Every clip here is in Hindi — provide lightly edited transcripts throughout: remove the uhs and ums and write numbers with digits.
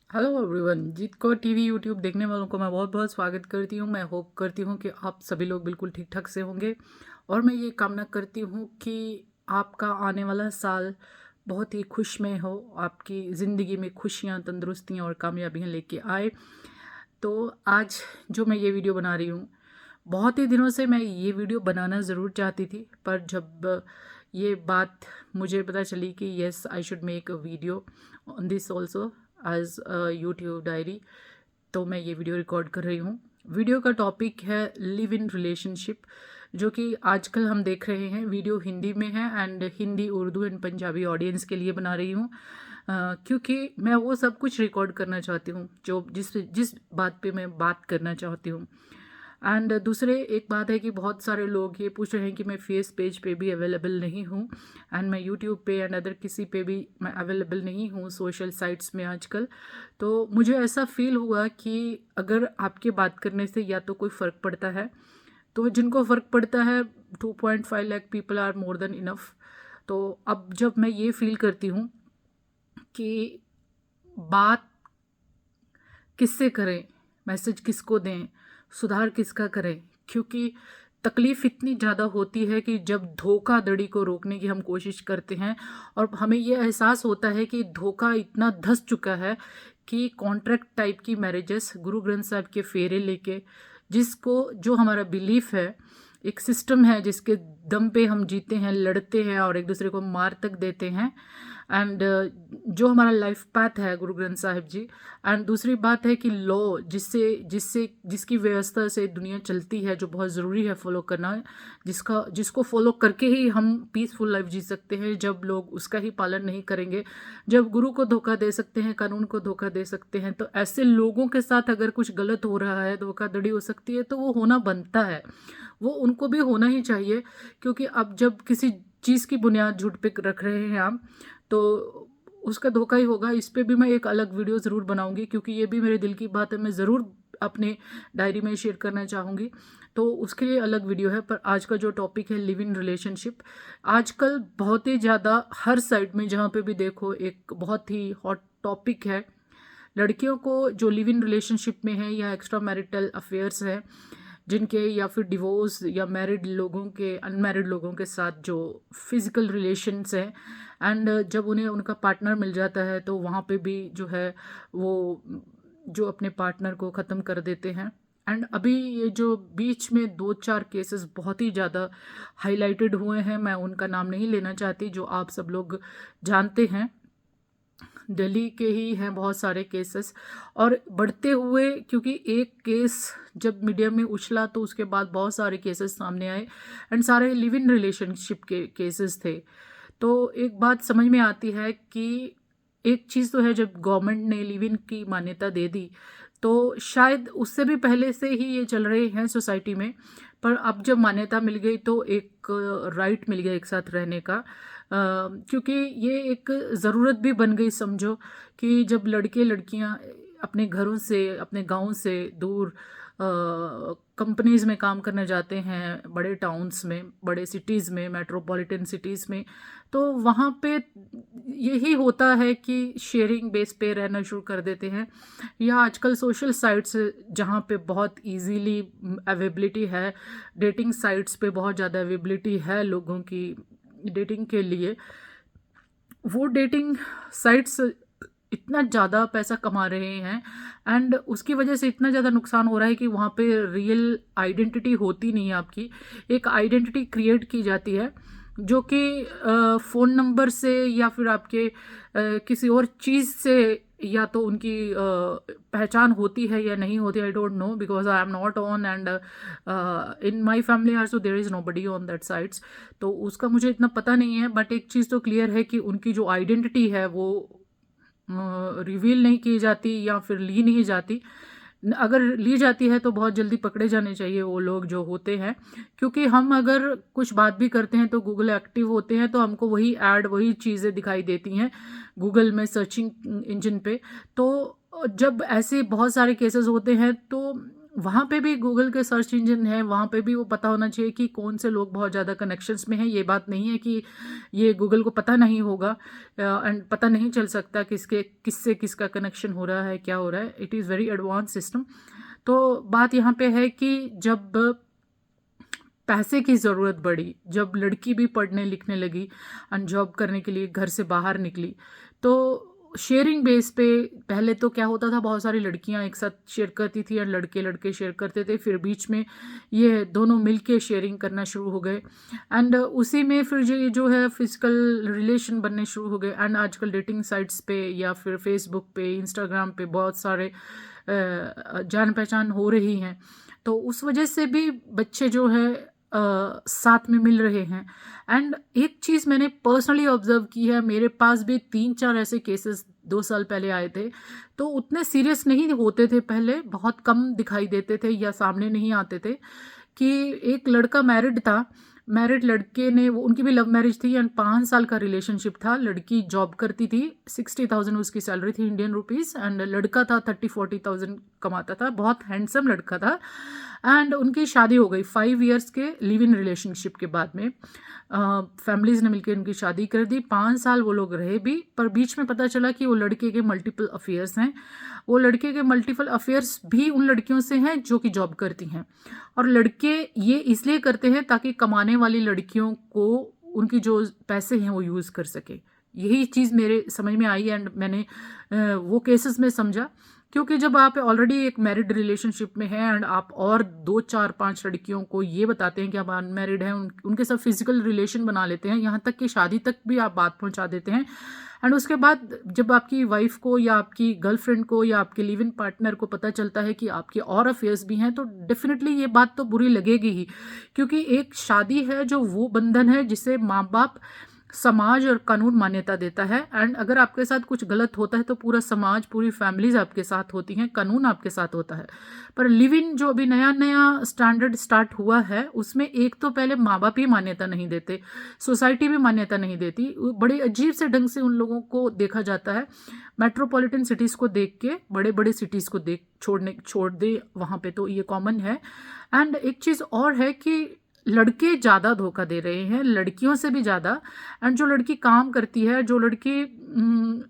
हेलो एवरीवन, जीत कौर टीवी यूट्यूब देखने वालों को मैं बहुत बहुत स्वागत करती हूँ। मैं होप करती हूँ कि आप सभी लोग बिल्कुल ठीक ठाक से होंगे और मैं ये कामना करती हूँ कि आपका आने वाला साल बहुत ही खुशमय हो, आपकी ज़िंदगी में खुशियाँ, तंदुरुस्तियाँ और कामयाबियाँ लेके आए। तो आज जो मैं ये वीडियो बना रही हूँ, बहुत ही दिनों से मैं ये वीडियो बनाना ज़रूर चाहती थी, पर जब ये बात मुझे पता चली कि yes I should make a video on this also as YouTube diary, तो मैं ये वीडियो रिकॉर्ड कर रही हूँ। वीडियो का टॉपिक है लिव इन रिलेशनशिप, जो कि आजकल हम देख रहे हैं। वीडियो हिंदी में है and Hindi, Urdu and Punjabi audience के लिए बना रही हूँ, क्योंकि मैं वो सब कुछ रिकॉर्ड करना चाहती हूँ जो जिस जिस बात पे मैं बात करना चाहती हूँ। एंड दूसरे एक बात है कि बहुत सारे लोग ये पूछ रहे हैं कि मैं फेस पेज पे भी अवेलेबल नहीं हूँ एंड मैं यूट्यूब पे एंड अदर किसी पे भी मैं अवेलेबल नहीं हूँ सोशल साइट्स में आजकल। तो मुझे ऐसा फील हुआ कि अगर आपके बात करने से या तो कोई फ़र्क पड़ता है, तो जिनको फ़र्क पड़ता है 2.5 lakh people are more than enough. तो अब जब मैं ये फील करती हूँ कि बात किससे करें, मैसेज किसको दें, सुधार किसका करें, क्योंकि तकलीफ़ इतनी ज़्यादा होती है कि जब धोखाधड़ी को रोकने की हम कोशिश करते हैं और हमें ये एहसास होता है कि धोखा इतना धँस चुका है कि कॉन्ट्रैक्ट टाइप की मैरिजेस, गुरु ग्रंथ साहब के फेरे लेके, जिसको जो हमारा बिलीफ है, एक सिस्टम है जिसके दम पे हम जीते हैं, लड़ते हैं और एक दूसरे को मार तक देते हैं। एंड जो हमारा लाइफ पाथ है गुरु ग्रंथ साहिब जी। एंड दूसरी बात है कि लॉ जिससे जिससे जिसकी व्यवस्था से दुनिया चलती है, जो बहुत ज़रूरी है फॉलो करना, जिसको फॉलो करके ही हम पीसफुल लाइफ जी सकते हैं। जब लोग उसका ही पालन नहीं करेंगे, जब गुरु को धोखा दे सकते हैं, कानून को धोखा दे सकते हैं, तो ऐसे लोगों के साथ अगर कुछ गलत हो रहा है, धोखाधड़ी हो सकती है, तो वो होना बनता है, वो उनको भी होना ही चाहिए। क्योंकि अब जब किसी चीज़ की बुनियाद झूठ पे रख रहे हैं हम, तो उसका धोखा ही होगा। इस पे भी मैं एक अलग वीडियो ज़रूर बनाऊंगी, क्योंकि ये भी मेरे दिल की बात है, मैं ज़रूर अपने डायरी में शेयर करना चाहूँगी, तो उसके लिए अलग वीडियो है। पर आज का जो टॉपिक है लिव इन रिलेशनशिप, आजकल बहुत ही ज़्यादा हर साइड में जहाँ पे भी देखो एक बहुत ही हॉट टॉपिक है। लड़कियों को जो लिव इन रिलेशनशिप में है या एक्स्ट्रा मैरिटल अफेयर्स है जिनके, या फिर डिवोर्स या मैरिड लोगों के अनमैरिड लोगों के साथ जो फिज़िकल रिलेशंस हैं, एंड जब उन्हें उनका पार्टनर मिल जाता है तो वहाँ पे भी जो है वो जो अपने पार्टनर को ख़त्म कर देते हैं। एंड अभी ये जो बीच में दो चार केसेस बहुत ही ज़्यादा हाईलाइटेड हुए हैं, मैं उनका नाम नहीं लेना चाहती, जो आप सब लोग जानते हैं। दिल्ली के ही हैं बहुत सारे केसेस और बढ़ते हुए, क्योंकि एक केस जब मीडिया में उछला तो उसके बाद बहुत सारे केसेस सामने आए एंड सारे लिव इन रिलेशनशिप के केसेस थे। तो एक बात समझ में आती है कि एक चीज़ तो है, जब गवर्नमेंट ने लिव इन की मान्यता दे दी तो शायद उससे भी पहले से ही ये चल रहे हैं सोसाइटी में, पर अब जब मान्यता मिल गई तो एक राइट मिल गया एक साथ रहने का। क्योंकि ये एक ज़रूरत भी बन गई, समझो कि जब लड़के लड़कियां अपने घरों से, अपने गांव से दूर कंपनीज़ में काम करने जाते हैं, बड़े टाउन्स में, बड़े सिटीज़ में, मेट्रोपॉलिटन सिटीज़ में, तो वहाँ पे यही होता है कि शेयरिंग बेस पे रहना शुरू कर देते हैं। या आजकल सोशल साइट्स जहाँ पे बहुत इजीली अवेलेबिलिटी है, डेटिंग साइट्स पे बहुत ज़्यादा अवेलेबिलिटी है लोगों की डेटिंग के लिए, वो डेटिंग साइट्स इतना ज़्यादा पैसा कमा रहे हैं एंड उसकी वजह से इतना ज़्यादा नुकसान हो रहा है कि वहाँ पे रियल आइडेंटिटी होती नहीं है आपकी। एक आइडेंटिटी क्रिएट की जाती है जो कि फ़ोन नंबर से या फिर आपके किसी और चीज़ से, या तो उनकी पहचान होती है या नहीं होती, I don't know, because I am not on and in my family also there is nobody on that sites, तो उसका मुझे इतना पता नहीं है। बट एक चीज़ तो क्लियर है कि उनकी जो आइडेंटिटी है वो रिवील नहीं की जाती या फिर ली नहीं जाती। अगर ली जाती है तो बहुत जल्दी पकड़े जाने चाहिए वो लोग जो होते हैं, क्योंकि हम अगर कुछ बात भी करते हैं तो गूगल एक्टिव होते हैं, तो हमको वही ऐड, वही चीज़ें दिखाई देती हैं गूगल में सर्चिंग इंजन पे। तो जब ऐसे बहुत सारे केसेस होते हैं तो वहाँ पे भी गूगल के सर्च इंजन है, वहाँ पे भी वो पता होना चाहिए कि कौन से लोग बहुत ज़्यादा कनेक्शंस में हैं। ये बात नहीं है कि ये गूगल को पता नहीं होगा एंड पता नहीं चल सकता किससे किसका कनेक्शन हो रहा है, क्या हो रहा है। It is very advance system. तो बात यहाँ पे है कि जब पैसे की ज़रूरत बढ़ी, जब लड़की भी पढ़ने लिखने लगी एंड जॉब करने के लिए घर से बाहर निकली, तो शेयरिंग बेस पे पहले तो क्या होता था, बहुत सारी लड़कियां एक साथ शेयर करती थी और लड़के लड़के शेयर करते थे। फिर बीच में ये दोनों मिलके शेयरिंग करना शुरू हो गए एंड उसी में फिर ये जो है फिजिकल रिलेशन बनने शुरू हो गए। एंड आजकल डेटिंग साइट्स पे या फिर फेसबुक पे, इंस्टाग्राम पे बहुत सारे जान पहचान हो रही हैं। तो उस वजह से भी बच्चे जो है साथ में मिल रहे हैं। एंड एक चीज़ मैंने पर्सनली ऑब्जर्व की है, मेरे पास भी 3-4 ऐसे केसेस 2 साल पहले आए थे। तो उतने सीरियस नहीं होते थे, पहले बहुत कम दिखाई देते थे या सामने नहीं आते थे। कि एक लड़का मैरिड था, मैरिड लड़के ने, वो उनकी भी लव मैरिज थी एंड 5 साल का रिलेशनशिप था। लड़की जॉब करती थी, 60,000 उसकी सैलरी थी इंडियन रुपीज़ एंड लड़का था 30-40,000 कमाता था। बहुत हैंडसम लड़का था एंड उनकी शादी हो गई 5 इयर्स के लिव इन रिलेशनशिप के बाद में। फैमिलीज़ ने मिलकर उनकी शादी कर दी। 5 साल वो लोग रहे भी, पर बीच में पता चला कि वो लड़के के मल्टीपल अफेयर्स हैं। वो लड़के के मल्टीपल अफेयर्स भी उन लड़कियों से हैं जो कि जॉब करती हैं। और लड़के ये इसलिए करते हैं ताकि कमाने वाली लड़कियों को उनकी जो पैसे हैं वो यूज़ कर सके। यही चीज़ मेरे समझ में आई एंड मैंने वो केसेस में समझा। क्योंकि जब आप ऑलरेडी एक मैरिड रिलेशनशिप में हैं एंड आप और 2-4-5 लड़कियों को ये बताते हैं कि आप अनमैरिड हैं, उनके साथ फिजिकल रिलेशन बना लेते हैं, यहाँ तक कि शादी तक भी आप बात पहुँचा देते हैं। एंड उसके बाद जब आपकी वाइफ को या आपकी गर्लफ्रेंड को या आपके लिव इन पार्टनर को पता चलता है कि आपके और अफेयर्स भी हैं, तो डेफिनेटली ये बात तो बुरी लगेगी ही। क्योंकि एक शादी है जो वो बंधन है जिसे माँ बाप, समाज और कानून मान्यता देता है। एंड अगर आपके साथ कुछ गलत होता है तो पूरा समाज, पूरी फैमिलीज आपके साथ होती हैं, कानून आपके साथ होता है। पर लिव इन जो अभी नया नया स्टैंडर्ड स्टार्ट हुआ है, उसमें एक तो पहले माँ बाप ही मान्यता नहीं देते, सोसाइटी भी मान्यता नहीं देती। बड़े अजीब से ढंग से उन लोगों को देखा जाता है। मेट्रोपॉलिटन सिटीज़ को देख के, बड़े बड़े सिटीज़ को छोड़ दे, वहाँ पे तो ये कॉमन है। एंड एक चीज़ और है कि लड़के ज़्यादा धोखा दे रहे हैं, लड़कियों से भी ज़्यादा। एंड जो लड़की काम करती है, जो लड़की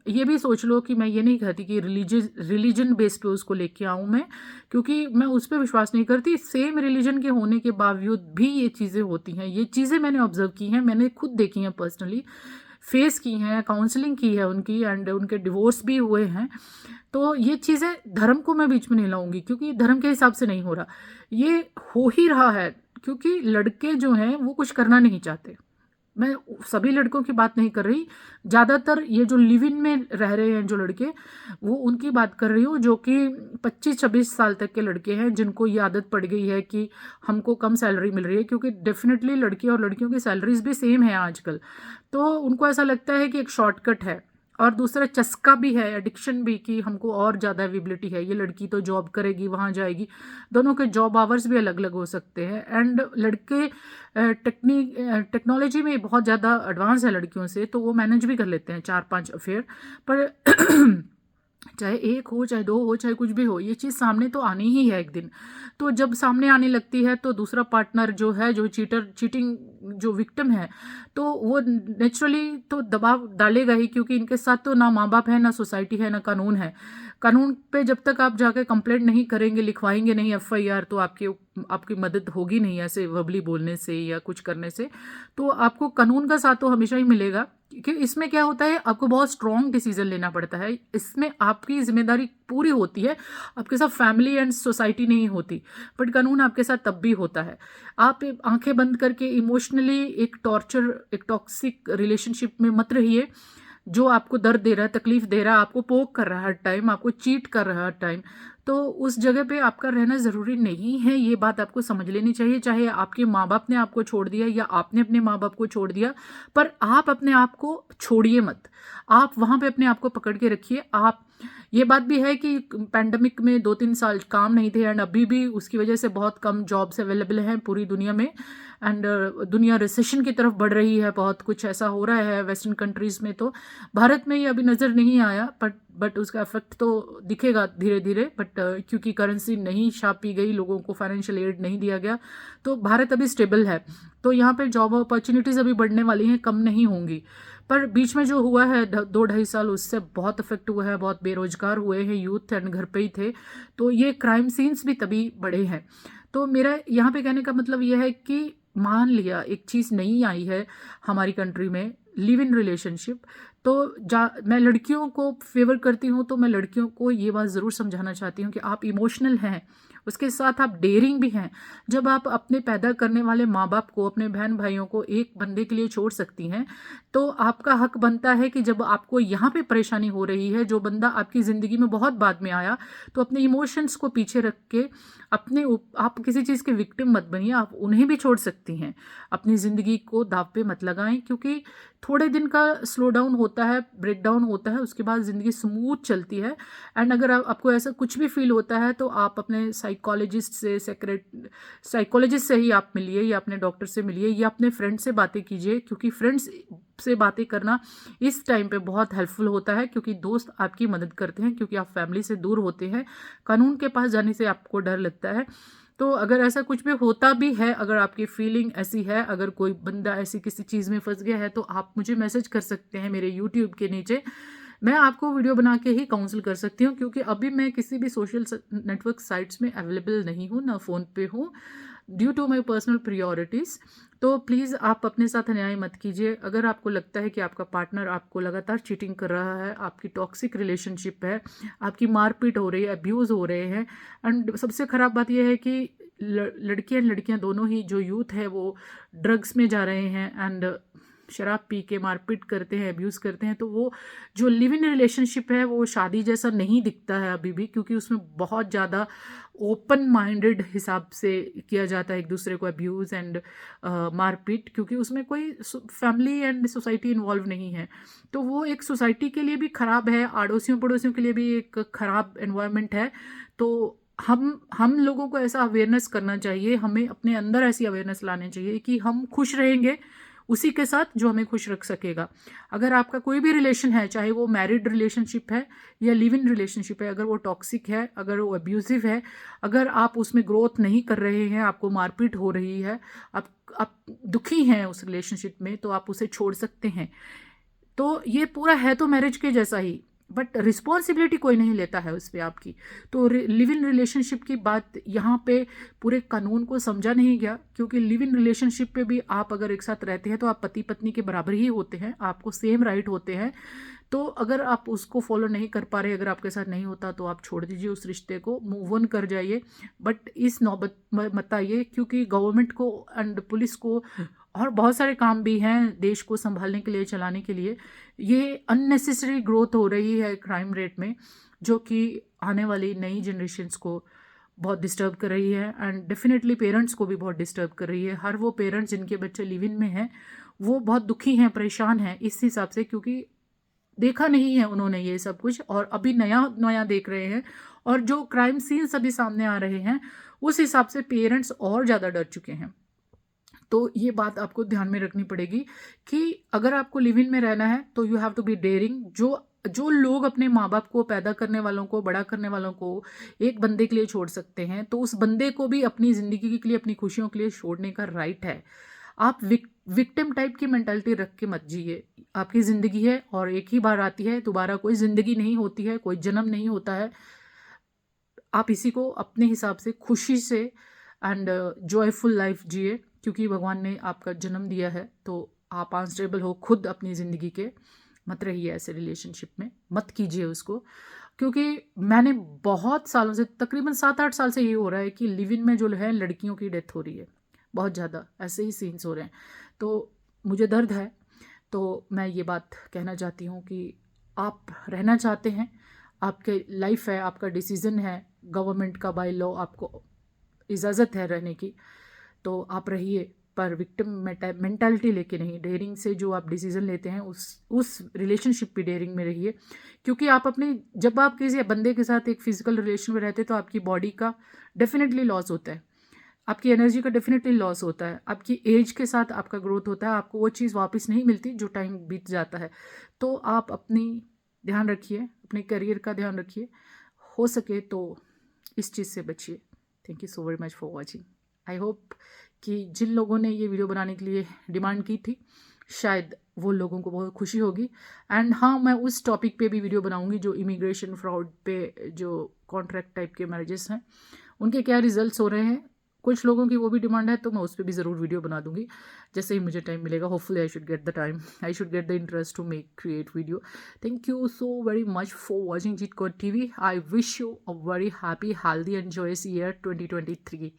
ये भी सोच लो कि मैं ये नहीं कहती कि रिलीजन बेस पे उसको लेके आऊँ मैं, क्योंकि मैं उस पर विश्वास नहीं करती। सेम रिलीजन के होने के बावजूद भी ये चीज़ें होती हैं। ये चीज़ें मैंने ऑब्जर्व की हैं, मैंने खुद देखी हैं, पर्सनली फेस की हैं, काउंसलिंग की है उनकी एंड उनके डिवोर्स भी हुए हैं। तो ये चीज़ें, धर्म को मैं बीच में नहीं लाऊंगी क्योंकि धर्म के हिसाब से नहीं हो रहा, ये हो ही रहा है क्योंकि लड़के जो हैं वो कुछ करना नहीं चाहते। मैं सभी लड़कों की बात नहीं कर रही, ज़्यादातर ये जो लिव इन में रह रहे हैं जो लड़के, वो उनकी बात कर रही हूँ, जो कि 25-26 साल तक के लड़के हैं जिनको ये आदत पड़ गई है कि हमको कम सैलरी मिल रही है। क्योंकि डेफिनेटली लड़के और लड़कियों की सैलरीज भी सेम है आजकल, तो उनको ऐसा लगता है कि एक शॉर्टकट है। और दूसरा चस्का भी है, एडिक्शन भी, कि हमको और ज़्यादा एबिलिटी है, ये लड़की तो जॉब करेगी, वहाँ जाएगी। दोनों के जॉब आवर्स भी अलग अलग हो सकते हैं। एंड लड़के टेक्नोलॉजी में बहुत ज़्यादा एडवांस है लड़कियों से, तो वो मैनेज भी कर लेते हैं 4-5 अफेयर। पर चाहे 1 हो, चाहे 2 हो, चाहे कुछ भी हो, ये चीज़ सामने तो आनी ही है एक दिन। तो जब सामने आने लगती है तो दूसरा पार्टनर जो है, जो चीटिंग जो विक्टिम है, तो वो नेचुरली तो दबाव डालेगा ही, क्योंकि इनके साथ तो ना माँ बाप है, ना सोसाइटी है, ना कानून है। कानून पे जब तक आप जाके कंप्लेंट नहीं करेंगे, लिखवाएंगे नहीं FIR, तो आपकी मदद होगी नहीं ऐसे वर्बली बोलने से या कुछ करने से। तो आपको कानून का साथ तो हमेशा ही मिलेगा। कि इसमें क्या होता है, आपको बहुत स्ट्रॉन्ग डिसीजन लेना पड़ता है, इसमें आपकी जिम्मेदारी पूरी होती है, आपके साथ फैमिली एंड सोसाइटी नहीं होती। बट कानून आपके साथ तब भी होता है। आप आंखें बंद करके इमोशनली एक टॉक्सिक रिलेशनशिप में मत रहिए, जो आपको दर्द दे रहा है, तकलीफ दे रहा है, आपको पोक कर रहा है हर टाइम, आपको चीट कर रहा है हर टाइम। तो उस जगह पे आपका रहना ज़रूरी नहीं है, ये बात आपको समझ लेनी चाहिए। चाहे आपके माँ बाप ने आपको छोड़ दिया या आपने अपने माँ बाप को छोड़ दिया, पर आप अपने आप को छोड़िए मत। आप वहाँ पे अपने आप को पकड़ के रखिए। आप, ये बात भी है कि पैंडमिक में 2-3 साल काम नहीं थे एंड अभी भी उसकी वजह से बहुत कम जॉब्स अवेलेबल हैं पूरी दुनिया में। एंड दुनिया रिसेशन की तरफ बढ़ रही है, बहुत कुछ ऐसा हो रहा है वेस्टर्न कंट्रीज़ में। तो भारत में ये अभी नज़र नहीं आया, बट बट उसका इफेक्ट तो दिखेगा धीरे धीरे। बट क्योंकि करेंसी नहीं छापी गई, लोगों को फाइनेंशियल एड नहीं दिया गया, तो भारत अभी स्टेबल है। तो यहाँ पे जॉब अपॉर्चुनिटीज़ अभी बढ़ने वाली हैं, कम नहीं होंगी। पर बीच में जो हुआ है 2-2.5 साल, उससे बहुत इफेक्ट हुआ है, बहुत बेरोजगार हुए हैं यूथ एंड घर पे ही थे। तो ये क्राइम सीन्स भी तभी बढ़े हैं। तो मेरा यहाँ पे कहने का मतलब यह है कि मान लिया एक चीज़ नहीं आई है हमारी कंट्री में, लिव इन रिलेशनशिप, तो मैं लड़कियों को फेवर करती हूँ, तो मैं लड़कियों को ये बात ज़रूर समझाना चाहती हूँ कि आप इमोशनल हैं, उसके साथ आप डेयरिंग भी हैं। जब आप अपने पैदा करने वाले माँ बाप को, अपने बहन भाइयों को एक बंदे के लिए छोड़ सकती हैं, तो आपका हक बनता है कि जब आपको यहाँ पे परेशानी हो रही है, जो बंदा आपकी ज़िंदगी में बहुत बाद में आया, तो अपने इमोशंस को पीछे रख के आप किसी चीज़ के विक्टिम मत बनिए, आप उन्हें भी छोड़ सकती हैं। अपनी ज़िंदगी को दाव पे मत लगाएं, क्योंकि थोड़े दिन का स्लो डाउन होता है, ब्रेक डाउन होता है, उसके बाद ज़िंदगी स्मूथ चलती है। एंड अगर आपको ऐसा कुछ भी फील होता है, तो आप अपने साइकोलॉजिस्ट से ही आप मिलिए, या अपने डॉक्टर से मिलिए, या अपने फ्रेंड से बातें कीजिए, क्योंकि फ्रेंड्स से बातें करना इस टाइम पे बहुत हेल्पफुल होता है, क्योंकि दोस्त आपकी मदद करते हैं, क्योंकि आप फैमिली से दूर होते हैं, कानून के पास जाने से आपको डर लगता है। तो अगर ऐसा कुछ भी होता भी है, अगर आपकी फीलिंग ऐसी है, अगर कोई बंदा ऐसी किसी चीज़ में फंस गया है, तो आप मुझे मैसेज कर सकते हैं मेरे यूट्यूब के नीचे। मैं आपको वीडियो बना के ही काउंसिल कर सकती हूँ, क्योंकि अभी मैं किसी भी सोशल नेटवर्क साइट्स में अवेलेबल नहीं हूँ, ना फ़ोन पे हूँ, due to my personal priorities. तो प्लीज़ आप अपने साथ अन्याय मत कीजिए। अगर आपको लगता है कि आपका पार्टनर आपको लगातार चीटिंग कर रहा है, आपकी टॉक्सिक रिलेशनशिप है, आपकी मारपीट हो रही है, अब्यूज़ हो रहे हैं, एंड सबसे ख़राब बात यह है कि लड़कियां दोनों ही, जो यूथ है वो ड्रग्स में जा रहे हैं एंड शराब पी के मारपीट करते हैं, अब्यूज़ करते हैं, तो वो जो लिव इन रिलेशनशिप है वो शादी जैसा नहीं दिखता है अभी भी, क्योंकि उसमें बहुत ज़्यादा ओपन माइंडेड हिसाब से किया जाता है एक दूसरे को अब्यूज़ एंड मारपीट, क्योंकि उसमें कोई फैमिली एंड सोसाइटी इन्वॉल्व नहीं है। तो वो एक सोसाइटी के लिए भी ख़राब है, आड़ोसियों पड़ोसियों के लिए भी एक ख़राब एनवायरनमेंट है। तो हम लोगों को ऐसा अवेयरनेस करना चाहिए, हमें अपने अंदर ऐसी अवेयरनेस लानी चाहिए कि हम खुश रहेंगे उसी के साथ जो हमें खुश रख सकेगा। अगर आपका कोई भी रिलेशन है, चाहे वो मैरिड रिलेशनशिप है या लिव इन रिलेशनशिप है, अगर वो टॉक्सिक है, अगर वो अब्यूजिव है, अगर आप उसमें ग्रोथ नहीं कर रहे हैं, आपको मारपीट हो रही है, आप दुखी हैं उस रिलेशनशिप में, तो आप उसे छोड़ सकते हैं। तो ये पूरा है तो मैरिज के जैसा ही, बट रिस्पॉन्सिबिलिटी कोई नहीं लेता है उस पर आपकी। तो लिव इन रिलेशनशिप की बात यहाँ पे पूरे कानून को समझा नहीं गया, क्योंकि लिव इन रिलेशनशिप पे भी आप अगर एक साथ रहते हैं तो आप पति पत्नी के बराबर ही होते हैं, आपको सेम राइट होते हैं। तो अगर आप उसको फॉलो नहीं कर पा रहे, अगर आपके साथ नहीं होता, तो आप छोड़ दीजिए उस रिश्ते को, मूव ऑन कर जाइए। बट इस नौबत मत आइए, क्योंकि गवर्नमेंट को एंड पुलिस को और बहुत सारे काम भी हैं देश को संभालने के लिए, चलाने के लिए। ये अननेसेसरी ग्रोथ हो रही है क्राइम रेट में, जो कि आने वाली नई जनरेशन्स को बहुत डिस्टर्ब कर रही है, एंड डेफिनेटली पेरेंट्स को भी बहुत डिस्टर्ब कर रही है। हर वो पेरेंट्स जिनके बच्चे लिव इन में हैं, वो बहुत दुखी हैं, परेशान हैं इस हिसाब से, क्योंकि देखा नहीं है उन्होंने ये सब कुछ, और अभी नया नया देख रहे हैं, और जो क्राइम सीन्स अभी सामने आ रहे हैं उस हिसाब से पेरेंट्स और ज़्यादा डर चुके हैं। तो ये बात आपको ध्यान में रखनी पड़ेगी कि अगर आपको लिव इन में रहना है तो you have to be daring. जो लोग अपने माँ बाप को, पैदा करने वालों को, बड़ा करने वालों को एक बंदे के लिए छोड़ सकते हैं, तो उस बंदे को भी अपनी ज़िंदगी के लिए, अपनी खुशियों के लिए छोड़ने का राइट है। आप विक्टिम टाइप की मेंटालिटी रख के मत जिए। आपकी ज़िंदगी है और एक ही बार आती है, दोबारा कोई ज़िंदगी नहीं होती है, कोई जन्म नहीं होता है। आप इसी को अपने हिसाब से खुशी से एंड जॉयफुल लाइफ जिए, क्योंकि भगवान ने आपका जन्म दिया है, तो आप अनस्टेबल हो खुद अपनी ज़िंदगी के। मत रहिए ऐसे रिलेशनशिप में, मत कीजिए उसको, क्योंकि मैंने बहुत सालों से, तकरीबन 7-8 साल से ये हो रहा है कि लिव इन में जो है लड़कियों की डेथ हो रही है, बहुत ज़्यादा ऐसे ही सीन्स हो रहे हैं। तो मुझे दर्द है। तो मैं ये बात कहना चाहती हूँ कि आप रहना चाहते हैं, आपके लाइफ है, आपका डिसीज़न है, गवर्नमेंट का बाय लॉ आपको इजाज़त है रहने की, तो आप रहिए, पर विक्टिम मेंटालिटी लेके नहीं। डेयरिंग से जो आप डिसीजन लेते हैं उस रिलेशनशिप पे डेयरिंग में रहिए, क्योंकि आप अपने, जब आप किसी बंदे के साथ एक फिजिकल रिलेशन में रहते हैं तो आपकी बॉडी का डेफिनेटली लॉस होता है, आपकी एनर्जी का डेफिनेटली लॉस होता है, आपकी एज के साथ आपका ग्रोथ होता है, आपको वो चीज़ वापस नहीं मिलती जो टाइम बीत जाता है। तो आप अपनी ध्यान रखिए, अपने करियर का ध्यान रखिए, हो सके तो इस चीज़ से बचिए। Thank you so very much for watching. I hope कि जिन लोगों ने ये वीडियो बनाने के लिए डिमांड की थी, शायद वो लोगों को बहुत खुशी होगी। एंड हाँ, मैं उस टॉपिक पे भी वीडियो बनाऊंगी जो इमिग्रेशन फ्रॉड पे, जो कॉन्ट्रैक्ट टाइप के मैरिजेस हैं, उनके क्या रिजल्ट्स हो रहे हैं। कुछ लोगों की वो भी डिमांड है, तो मैं उस पर भी ज़रूर वीडियो बना दूंगी जैसे ही मुझे टाइम मिलेगा। Hopefully I should get the time, I should get the interest to make create video. Thank you so very much for watching Jeet Kaur TV. I wish you a very happy, healthy and joyous year 2023.